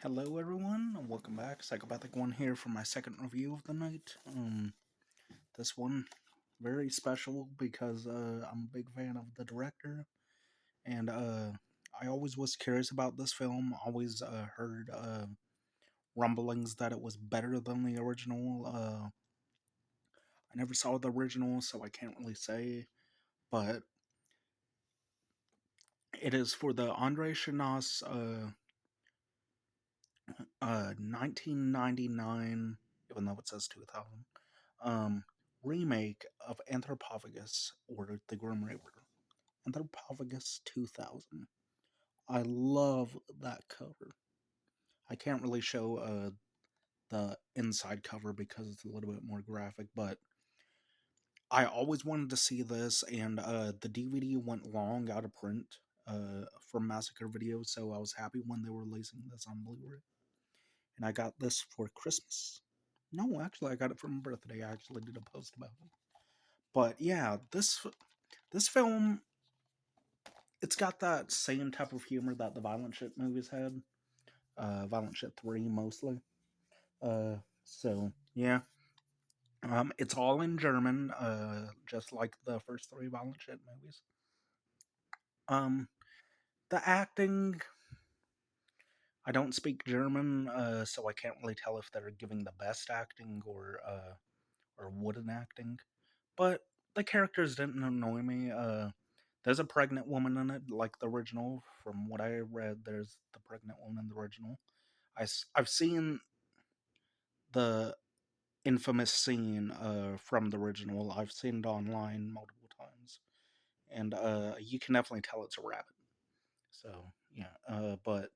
Hello, everyone, and welcome back. Psychopath1 here for my second review of the night. This one very special because I'm a big fan of the director, and I always was curious about this film. Always heard rumblings that it was better than the original. I never saw the original, so I can't really say, but it is for the Andreas schnaas 1999, even though it says 2000. Remake of Anthropophagous or the Grim Reaper. Anthropophagous 2000. I love that cover. I can't really show the inside cover because it's a little bit more graphic, but I always wanted to see this, and the DVD went long out of print from Massacre Video, so I was happy when they were releasing this on Blu-ray. And I got this for Christmas. No, actually, I got it for my birthday. I actually did a post about it. But yeah, this film, it's got that same type of humor that the Violent Shit movies had. Violent Shit 3 mostly. So yeah. It's all in German, just like the first three Violent Shit movies. Um, the acting, I don't speak German, so I can't really tell if they're giving the best acting or wooden acting. But the characters didn't annoy me. There's a pregnant woman in it, like the original. From what I read, there's the pregnant woman in the original. I've seen the infamous scene from the original. I've seen it online multiple times, and you can definitely tell it's a rabbit. So yeah, but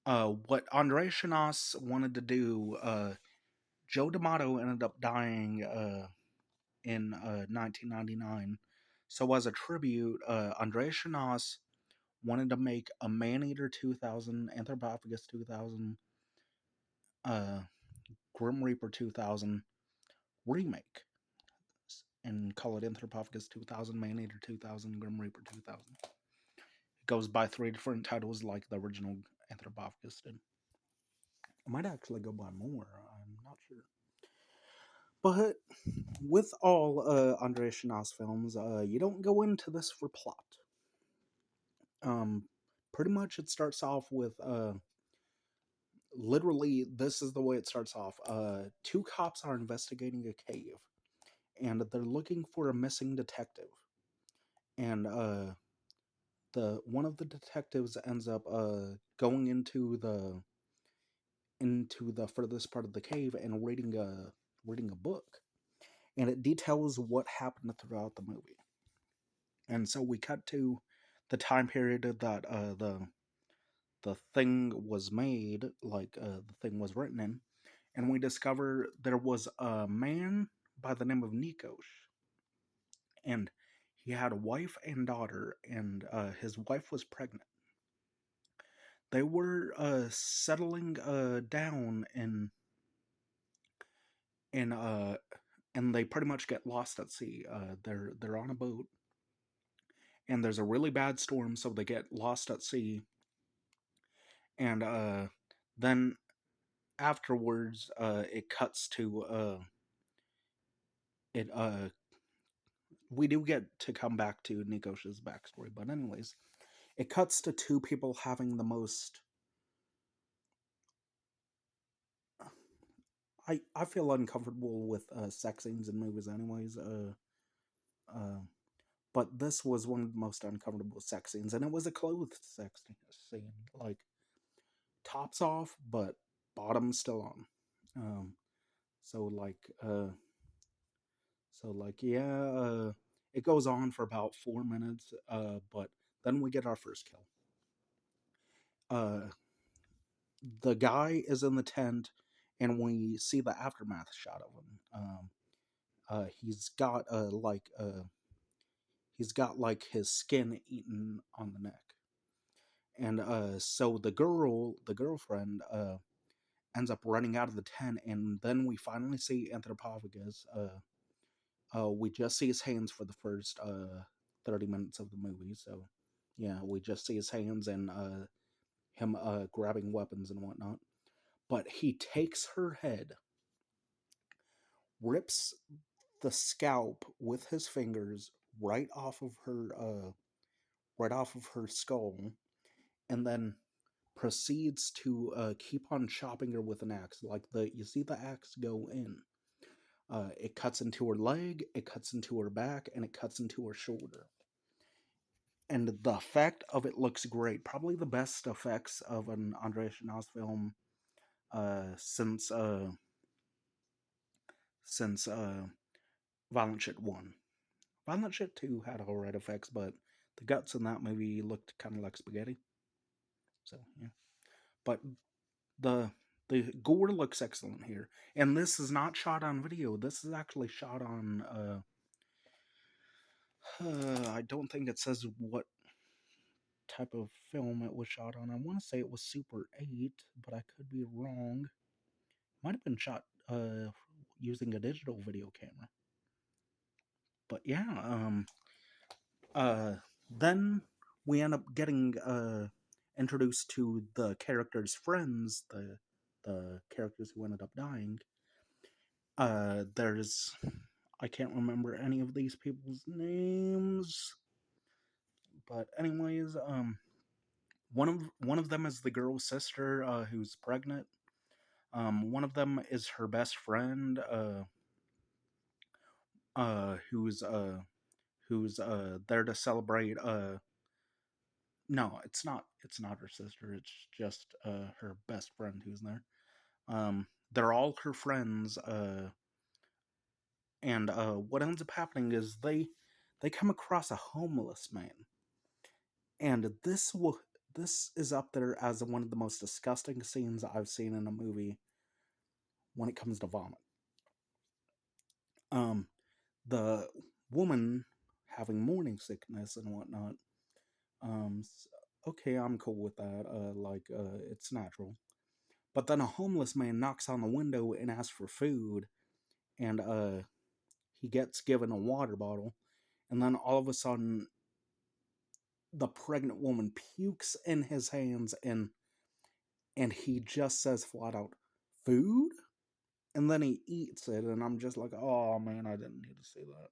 what Andrei Shanas wanted to do, Joe Dmato ended up dying in 1999. So as a tribute, Andreas Schnaas wanted to make a Maneater 2000, Anthropophagus 2000, uh, Grim Reaper 2000 remake and call it Anthropophagus 2000, Maneater 2000, Grim Reaper 2000. It goes by three different titles like the original Anthropophagus did. It might actually go by more, I'm not sure. But with all Andreas Schnaas films, you don't go into this for plot. Um, Pretty much it starts off with literally this is the way it starts off. Two cops are investigating a cave, and they're looking for a missing detective. And the one of the detectives ends up going into the furthest part of the cave and reading a book, and it details what happened throughout the movie. And so we cut to the time period that the thing was made, like the thing was written in, and we discover there was a man by the name of Nikos, and he had a wife and daughter, and his wife was pregnant. They were settling down in and they pretty much get lost at sea. They're on a boat, and there's a really bad storm, so they get lost at sea, and then afterwards, it cuts to it we do get to come back to Nikos's backstory, but anyways, it cuts to two people having the most. I feel uncomfortable with sex scenes in movies, anyways. Uh, but this was one of the most uncomfortable sex scenes, and it was a clothed sex scene, like tops off, but bottoms still on. Um, so like, uh, yeah, it goes on for about 4 minutes, but then we get our first kill. Uh, the guy is in the tent, and we see the aftermath shot of him. He's got he's got like his skin eaten on the neck, and so the girlfriend, ends up running out of the tent, and then we finally see Anthropophagus. We just see his hands for the first 30 minutes of the movie, so yeah, we just see his hands, and him grabbing weapons and whatnot. But he takes her head, rips the scalp with his fingers right off of her skull, and then proceeds to keep on chopping her with an axe. Like you see the axe go in. It cuts into her leg, it cuts into her back, and it cuts into her shoulder. And the effect of it looks great. Probably the best effects of an Andreas schnaas film since Violent Shit 1. Violent Shit 2 had alright effects, but the guts in that movie looked kind of like spaghetti. So, yeah. But the the gore looks excellent here. And this is not shot on video. This is actually shot on I don't think it says what type of film it was shot on. I want to say it was Super 8, but I could be wrong. Might have been shot using a digital video camera. But yeah, uh, then we end up getting introduced to the characters' friends, the characters who ended up dying. There's I can't remember any of these people's names, but anyways, one of them is the girl's sister who's pregnant. One of them is her best friend, who's there to celebrate. No, it's not her sister. It's just her best friend who's there. They're all her friends. And what ends up happening is they come across a homeless man, and this is up there as one of the most disgusting scenes I've seen in a movie when it comes to vomit. Um, the woman having morning sickness and whatnot. Um, okay, I'm cool with that. It's natural. But then a homeless man knocks on the window and asks for food, and he gets given a water bottle, and then all of a sudden, the pregnant woman pukes in his hands, and he just says flat out, "Food," and then he eats it, and I'm just like, "Oh man, I didn't need to see that."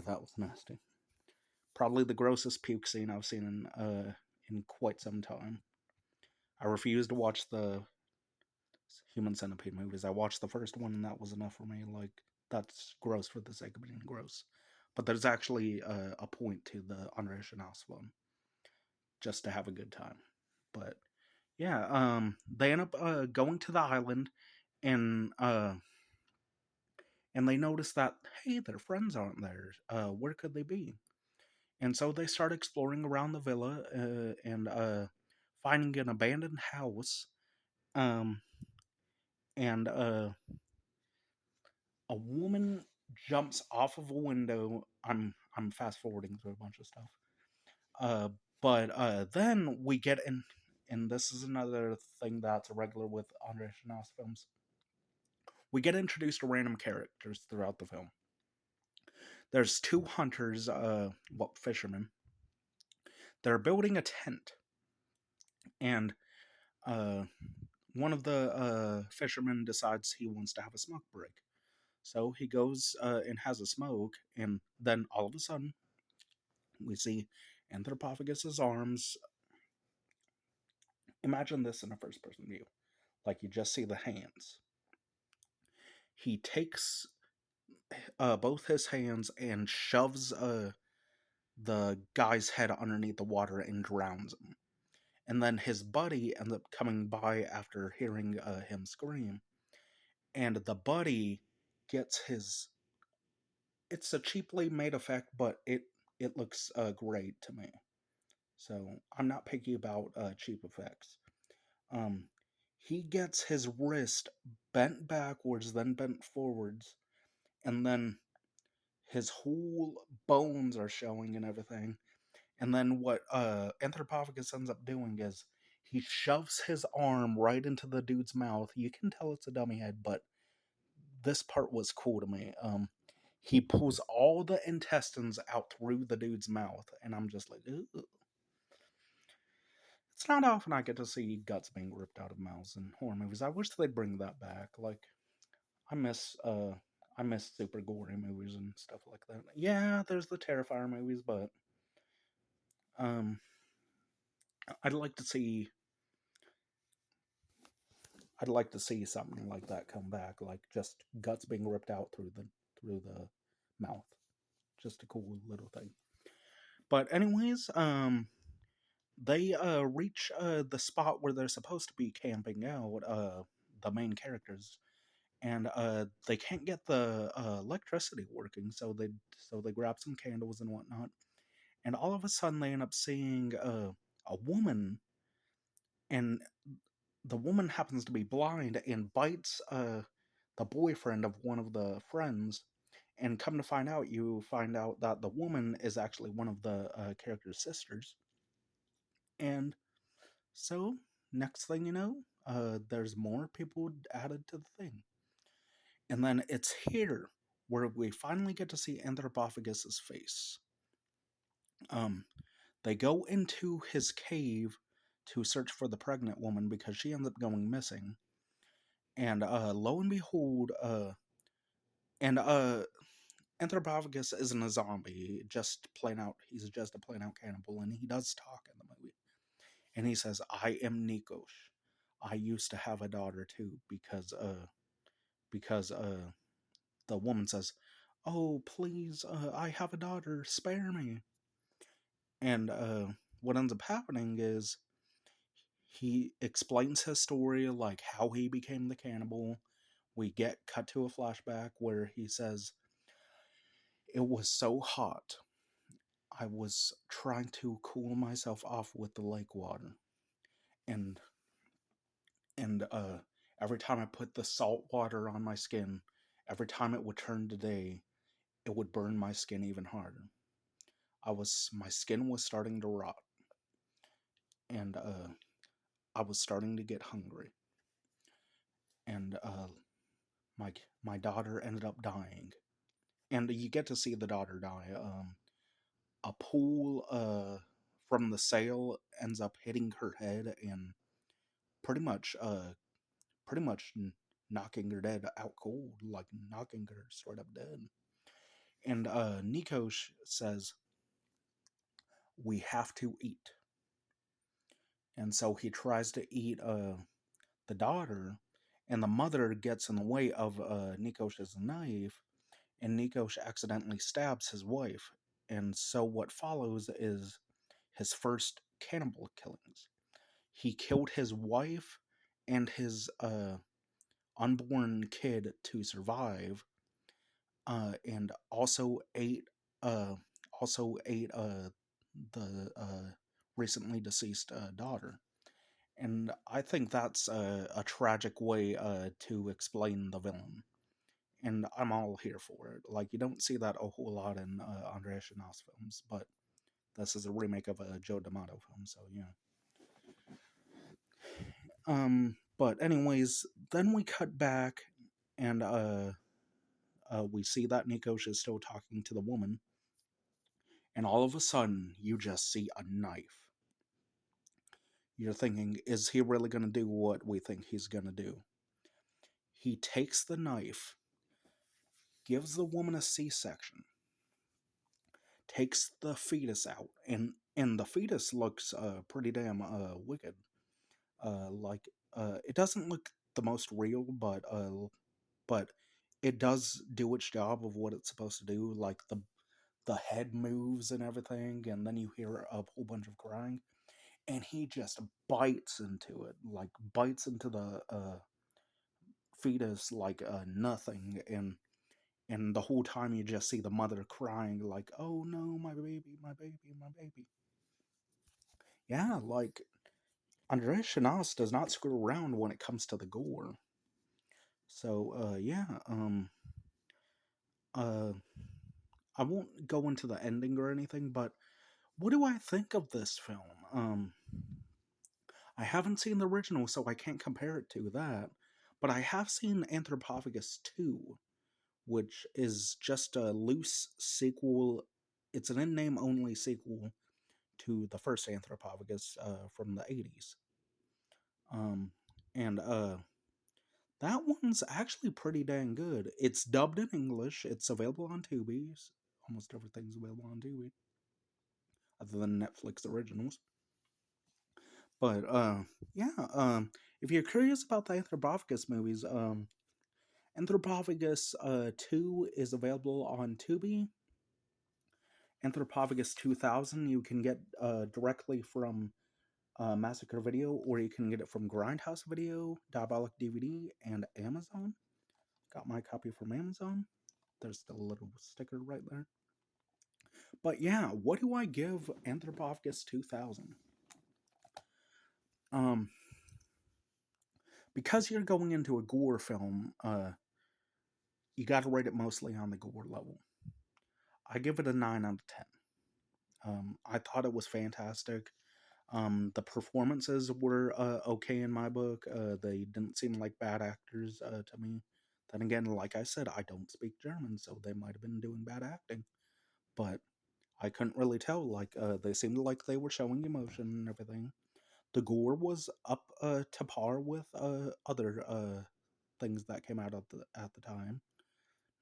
That was nasty. Probably the grossest puke scene I've seen in quite some time. I refuse to watch the Human Centipede movies. I watched the first one, and that was enough for me. Like, that's gross for the sake of being gross. But there's actually a point to the Andreas schnaas one, just to have a good time. But yeah, they end up going to the island, and and they notice that, hey, their friends aren't there. Where could they be? And so they start exploring around the villa and finding an abandoned house. Um, and a woman jumps off of a window. I'm fast forwarding through a bunch of stuff. Uh, but then we get in, and this is another thing that's a regular with Andreas schnaas films. We get introduced to random characters throughout the film. There's two hunters, fishermen. They're building a tent, and uh, one of the fishermen decides he wants to have a smoke break. So he goes and has a smoke, and then all of a sudden, we see Anthropophagus's arms. Imagine this in a first person view. Like you just see the hands. He takes both his hands and shoves the guy's head underneath the water and drowns him. And then his buddy ends up coming by after hearing him scream. And the buddy gets his. It's a cheaply made effect, but it looks great to me. So I'm not picky about cheap effects. Um, he gets his wrist bent backwards, then bent forwards, and then his whole bones are showing and everything. And then what Anthropophagus ends up doing is he shoves his arm right into the dude's mouth. You can tell it's a dummy head, but this part was cool to me. He pulls all the intestines out through the dude's mouth, and I'm just like, ooh. It's not often I get to see guts being ripped out of mouths in horror movies. I wish they'd bring that back. Like I miss uh I miss super gory movies and stuff like that. Yeah, there's the Terrifier movies, but um I'd like to see I'd like to see something like that come back, like just guts being ripped out through the mouth. Just a cool little thing. But anyways, they reach the spot where they're supposed to be camping out, the main characters, and they can't get the electricity working, so they grab some candles and whatnot, and all of a sudden they end up seeing a woman, and the woman happens to be blind and bites the boyfriend of one of the friends. And come to find out, you find out that the woman is actually one of the character's sisters. And so, next thing you know, there's more people added to the thing. And then it's here where we finally get to see Anthropophagus's face. Um, they go into his cave to search for the pregnant woman because she ends up going missing. And lo and behold, and Anthropophagus isn't a zombie, just plain out. He's just a plain out cannibal, and he does talk in the movie. And he says, "I am Nikosh. I used to have a daughter too," because the woman says, "Oh, please, I have a daughter. Spare me." And what ends up happening is he explains his story, like how he became the cannibal. We get cut to a flashback where he says, "It was so hot. I was trying to cool myself off with the lake water, and and every time I put the salt water on my skin, every time it would turn to day, it would burn my skin even harder. My skin was starting to rot, and I was starting to get hungry, and my my daughter ended up dying, and you get to see the daughter die. A pool from the sail ends up hitting her head and pretty much pretty much knocking her dead out cold, like knocking her straight up dead. And Nikosh says, "We have to eat." And so he tries to eat the daughter, and the mother gets in the way of Nikosh's knife, and Nikosh accidentally stabs his wife. And so what follows is his first cannibal killings. He killed his wife and his unborn kid to survive, and uh, also ate the recently deceased daughter. And I think that's a tragic way to explain the villain. And I'm all here for it. Like, you don't see that a whole lot in Andreas schnaas films, but this is a remake of a Joe Dmato film, so yeah. But anyways, then we cut back, and we see that Nikosh is still talking to the woman, and all of a sudden, you just see a knife. You're thinking, is he really going to do what we think he's going to do? He takes the knife, gives the woman a C-section, takes the fetus out, and the fetus looks pretty damn wicked. Like it doesn't look the most real, but it does do its job of what it's supposed to do. Like the head moves and everything, and then you hear a whole bunch of crying, and he just bites into it, like bites into the fetus like nothing, and the whole time you just see the mother crying like, "Oh no, my baby, my baby, my baby." Yeah, like Andreas Schnaas does not screw around when it comes to the gore. So yeah, uh I won't go into the ending or anything, but what do I think of this film? I haven't seen the original, so I can't compare it to that, but I have seen Anthropophagus 2, which is just a loose sequel. It's an in name only sequel to the first Anthropophagus from the 80s. Um, and that one's actually pretty dang good. It's dubbed in English. It's available on Tubi. Almost everything's available on Tubi, other than Netflix originals. But yeah, if you're curious about the Anthropophagus movies, Anthropophagus 2 is available on Tubi. Anthropophagus 2000 you can get directly from Massacre Video, or you can get it from Grindhouse Video, Diabolic DVD, and Amazon. Got my copy from Amazon. There's still a little sticker right there. But yeah, what do I give Anthropophagus 2000? Um, because you're going into a gore film, you got to rate it mostly on the gore level. I give it a 9 out of 10. I thought it was fantastic. The performances were okay in my book. They didn't seem like bad actors to me. Then again, like I said, I don't speak German, so they might have been doing bad acting. But I couldn't really tell. Like they seemed like they were showing emotion and everything. The gore was up to par with other things that came out at the time.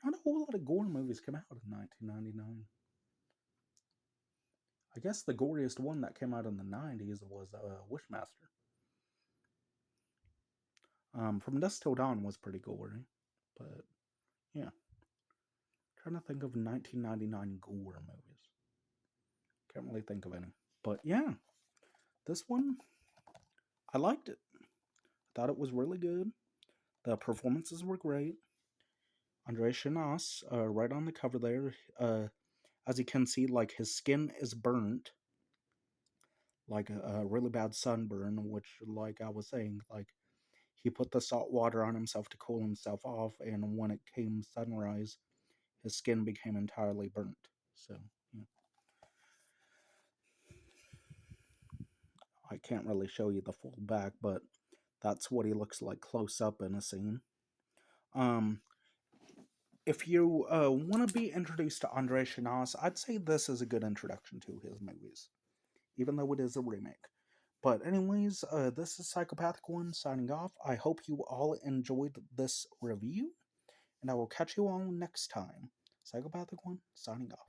Not a whole lot of gore movies came out in 1999. I guess the goriest one that came out in the 90s was Wishmaster. From Dusk Till Dawn was pretty gory, but yeah. Trying to think of 1999 gore movies. Can't really think of any. But yeah, this one, I liked it. I thought it was really good. The performances were great. Andreas schnaas, right on the cover there, as you can see, like his skin is burnt, like a really bad sunburn, which, like I was saying, like he put the salt water on himself to cool himself off, and when it came sunrise, his skin became entirely burnt. So, yeah. I can't really show you the full back, but that's what he looks like close up in a scene. Um, if you want to be introduced to Andre Chanas, I'd say this is a good introduction to his movies, even though it is a remake. But anyways, this is Psychopath1c signing off. I hope you all enjoyed this review, and I will catch you all next time. Psychopath1c signing off.